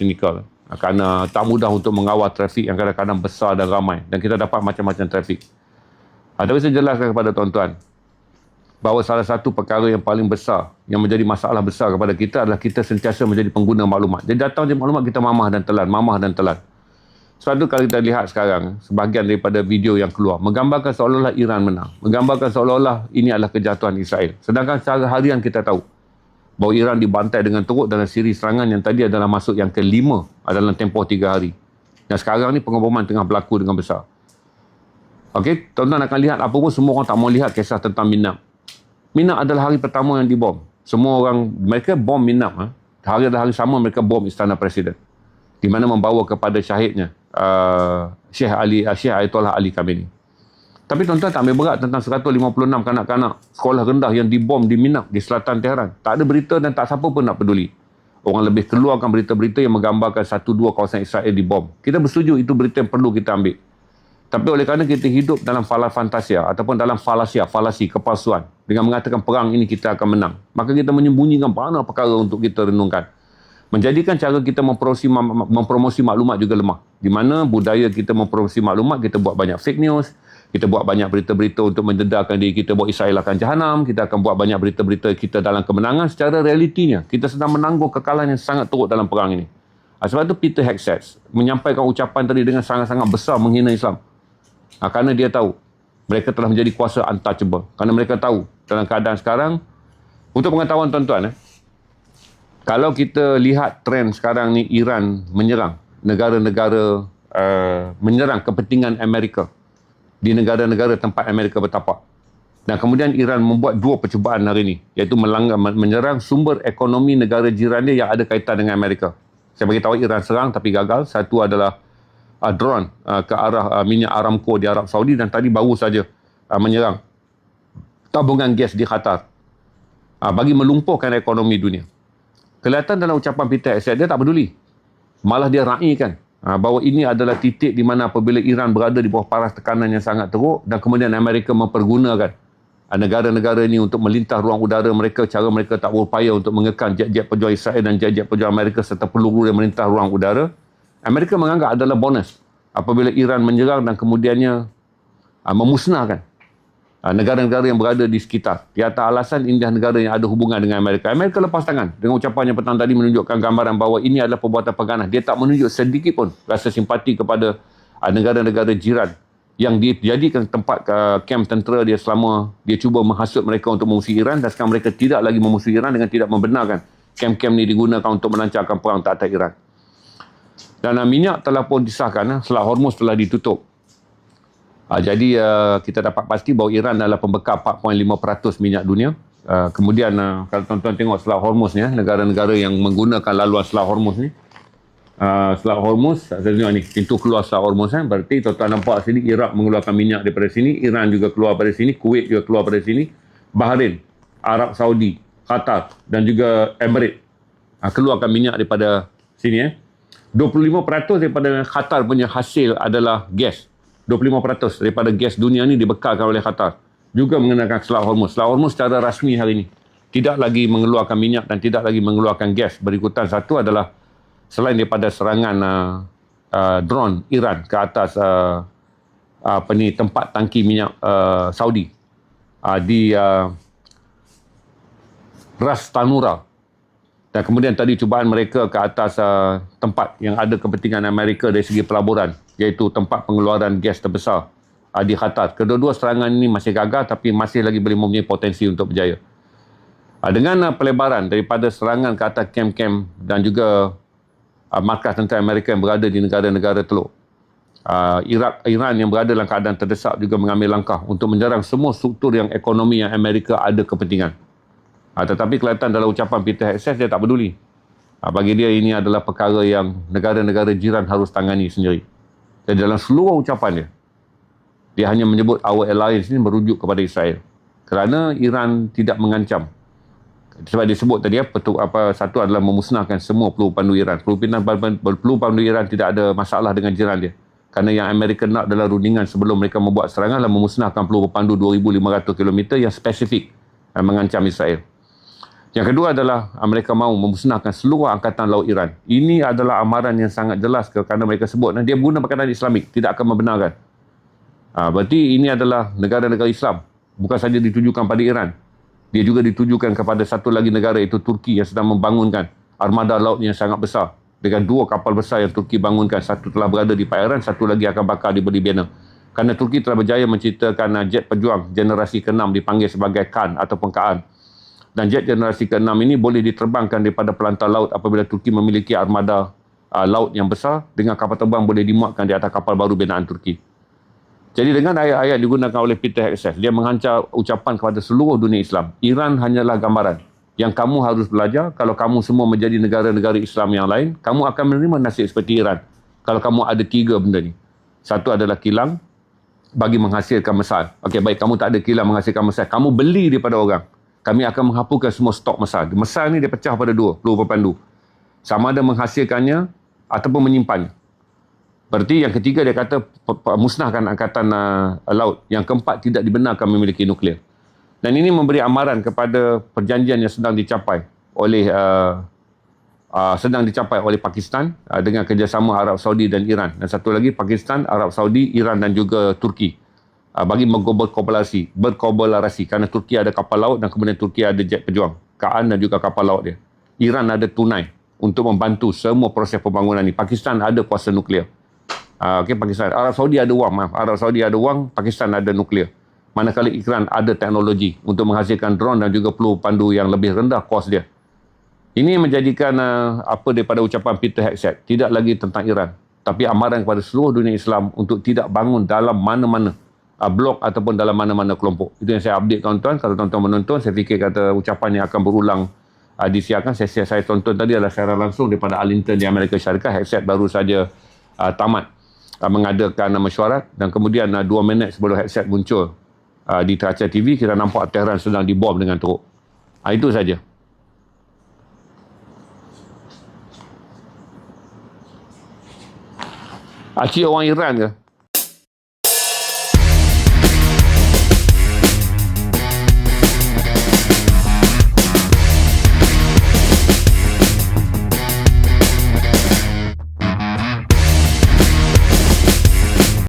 teknikal. Kerana tak mudah untuk mengawal trafik yang kadang-kadang besar dan ramai. Dan kita dapat macam-macam trafik. Tapi saya jelaskan kepada tuan-tuan bahawa salah satu perkara yang paling besar, yang menjadi masalah besar kepada kita adalah kita sentiasa menjadi pengguna maklumat. Jadi datang je maklumat kita mamah dan telan. Sebab tu kalau kita lihat sekarang, sebahagian daripada video yang keluar, menggambarkan seolah-olah Iran menang. Menggambarkan seolah-olah ini adalah kejatuhan Israel. Sedangkan secara harian kita tahu bahawa Iran dibantai dengan teruk dalam siri serangan yang tadi adalah masuk yang ke-5 dalam tempoh 3 hari. Dan sekarang ni pengeboman tengah berlaku dengan besar. Okey, tuan-tuan akan lihat apa pun semua orang tak mau lihat kisah tentang Minab. Minab adalah hari pertama yang dibom. Semua orang, mereka bom Minab. Hari adalah hari sama mereka bom Istana Presiden. Di mana membawa kepada syahidnya Syekh Ayatollah Ali Khamenei. Tapi tuan-tuan tak ambil berat tentang 156 kanak-kanak sekolah rendah yang dibom di Minab, di selatan Tehran. Tak ada berita dan tak siapa pun nak peduli. Orang lebih keluarkan berita-berita yang menggambarkan 1-2 kawasan Israel dibom. Kita bersetuju itu berita yang perlu kita ambil. Tapi oleh kerana kita hidup dalam fantasia ataupun dalam falasi, kepalsuan dengan mengatakan perang ini kita akan menang, maka kita menyembunyikan banyak perkara untuk kita renungkan. Menjadikan cara kita mempromosi maklumat juga lemah. Di mana budaya kita mempromosi maklumat, kita buat banyak fake news, kita buat banyak berita-berita untuk mendedarkan diri kita bahawa Israel akan jahanam, kita akan buat banyak berita-berita kita dalam kemenangan. Secara realitinya, kita sedang menanggung kekalahan yang sangat teruk dalam perang ini. Sebab itu Peter Hegseth menyampaikan ucapan tadi dengan sangat-sangat besar menghina Islam. Kerana dia tahu mereka telah menjadi kuasa untouchable. Kerana mereka tahu dalam keadaan sekarang, untuk pengetahuan tuan-tuan, kalau kita lihat trend sekarang ni, Iran menyerang negara-negara, menyerang kepentingan Amerika di negara-negara tempat Amerika bertapak. Dan kemudian Iran membuat 2 percubaan hari ini, iaitu menyerang sumber ekonomi negara jiran dia yang ada kaitan dengan Amerika. Saya beritahu Iran serang tapi gagal. Satu adalah drone ke arah minyak Aramco di Arab Saudi, dan tadi baru saja menyerang tabungan gas di Qatar bagi melumpuhkan ekonomi dunia. Kelihatan dalam ucapan Peter Hegseth, dia tak peduli. Malah dia raikan bahawa ini adalah titik di mana apabila Iran berada di bawah paras tekanan yang sangat teruk dan kemudian Amerika mempergunakan negara-negara ini untuk melintas ruang udara mereka, cara mereka tak berupaya untuk mengekang jet-jet pejuang Israel dan jet-jet pejuang Amerika serta peluru yang melintas ruang udara. Amerika menganggap adalah bonus apabila Iran menyerang dan kemudiannya memusnahkan negara-negara yang berada di sekitar. Di atas alasan ini negara yang ada hubungan dengan Amerika. Amerika lepas tangan dengan ucapannya petang tadi menunjukkan gambaran bahawa ini adalah perbuatan pengganas. Dia tak menunjuk sedikit pun rasa simpati kepada negara-negara jiran yang dijadikan tempat kem tentera dia selama dia cuba menghasut mereka untuk memusuhi Iran, dan sekarang mereka tidak lagi memusuhi Iran dengan tidak membenarkan kem-kem ini digunakan untuk melancarkan perang tak atas Iran. Dan minyak telah pun disahkan, Selat Hormuz telah ditutup. Jadi kita dapat pasti bahawa Iran adalah pembekal 4.5% minyak dunia. Kemudian kalau tuan-tuan tengok Selat Hormuz ni, negara-negara yang menggunakan laluan Selat Hormuz ni, Selat Hormuz, saya tengok ni, pintu keluar Selat Hormuz, berarti tuan-tuan nampak sini, Iraq mengeluarkan minyak daripada sini, Iran juga keluar daripada sini, Kuwait juga keluar daripada sini, Bahrain, Arab Saudi, Qatar dan juga Emirates keluarkan minyak daripada sini. 25% daripada Qatar punya hasil adalah gas. 25% daripada gas dunia ni dibekalkan oleh Qatar. Juga mengenakan Selat Hormuz. Selat Hormuz secara rasmi hari ini tidak lagi mengeluarkan minyak dan tidak lagi mengeluarkan gas. Berikutan satu adalah selain daripada serangan drone Iran ke atas tempat tangki minyak Saudi di Ras Tanura. Dan kemudian tadi cubaan mereka ke atas tempat yang ada kepentingan Amerika dari segi pelaburan, iaitu tempat pengeluaran gas terbesar di Qatar. Kedua-dua serangan ini masih gagal tapi masih lagi boleh mempunyai potensi untuk berjaya. Dengan pelebaran daripada serangan ke atas kem-kem dan juga markas tentera Amerika yang berada di negara-negara teluk, Iran yang berada dalam keadaan terdesak juga mengambil langkah untuk menyerang semua struktur yang ekonomi yang Amerika ada kepentingan. Tetapi kelihatan dalam ucapan Peter Hegseth, dia tak peduli. Bagi dia ini adalah perkara yang negara-negara jiran harus tangani sendiri. Dan dalam seluruh ucapan dia hanya menyebut our alliance ini merujuk kepada Israel. Kerana Iran tidak mengancam. Sebab disebut tadi satu adalah memusnahkan semua peluru pandu Iran. Peluru pandu Iran tidak ada masalah dengan jiran dia. Kerana yang Amerika nak adalah rundingan sebelum mereka membuat serangan adalah memusnahkan peluru pandu 2,500 km yang spesifik mengancam Israel. Yang kedua adalah mereka mahu memusnahkan seluruh angkatan laut Iran. Ini adalah amaran yang sangat jelas kerana mereka sebut dia guna perkataan Islamik, tidak akan membenarkan. Berarti ini adalah negara-negara Islam. Bukan saja ditujukan pada Iran. Dia juga ditujukan kepada satu lagi negara, iaitu Turki, yang sedang membangunkan armada laut yang sangat besar. Dengan 2 kapal besar yang Turki bangunkan. Satu telah berada di perairan, satu lagi akan bakar di Libya. Kerana Turki telah berjaya menciptakan jet pejuang generasi ke-6 dipanggil sebagai Kan ataupun Kaan. Dan jet generasi ke-6 ini boleh diterbangkan daripada pelantar laut apabila Turki memiliki armada laut yang besar, dengan kapal terbang boleh dimuatkan di atas kapal baru binaan Turki. Jadi dengan ayat-ayat digunakan oleh Peter Hegseth, dia menghancar ucapan kepada seluruh dunia Islam. Iran hanyalah gambaran yang kamu harus belajar. Kalau kamu semua menjadi negara-negara Islam yang lain, kamu akan menerima nasib seperti Iran. Kalau kamu ada 3 benda ni. Satu adalah kilang bagi menghasilkan mesar. Okey, baik, kamu tak ada kilang menghasilkan mesar. Kamu beli daripada orang. Kami akan menghapuskan semua stok mesar. Mesar ni dia pecah pada 2, peluru berpandu. Sama ada menghasilkannya ataupun menyimpannya. Berarti yang ketiga dia kata musnahkan angkatan laut. Yang keempat, tidak dibenarkan memiliki nuklear. Dan ini memberi amaran kepada perjanjian yang sedang dicapai oleh Pakistan dengan kerjasama Arab Saudi dan Iran. Dan satu lagi Pakistan, Arab Saudi, Iran dan juga Turki. Bagi berkolaborasi kerana Turki ada kapal laut dan kemudian Turki ada jet pejuang, Kaan dan juga kapal laut dia. Iran ada tunai untuk membantu semua proses pembangunan ni. Pakistan ada kuasa nuklear. Pakistan. Arab Saudi ada wang, Pakistan ada nuklear. Manakala Iran ada teknologi untuk menghasilkan drone dan juga peluru pandu yang lebih rendah kos dia. Ini menjadikan apa daripada ucapan Peter Hegseth, tidak lagi tentang Iran, tapi amaran kepada seluruh dunia Islam untuk tidak bangun dalam mana-mana blok ataupun dalam mana-mana kelompok. Itu yang saya update tuan-tuan. Kalau tuan-tuan menonton, saya fikir kata ucapan yang akan berulang disiarkan. Sesi saya tonton tadi adalah siaran langsung daripada Arlington di Amerika Syarikat. Hegseth baru saja tamat mengadakan mesyuarat, dan kemudian 2 minit sebelum Hegseth muncul di Teraca TV, kita nampak Tehran sedang dibom dengan teruk. Itu saja. Cik orang Iran ke?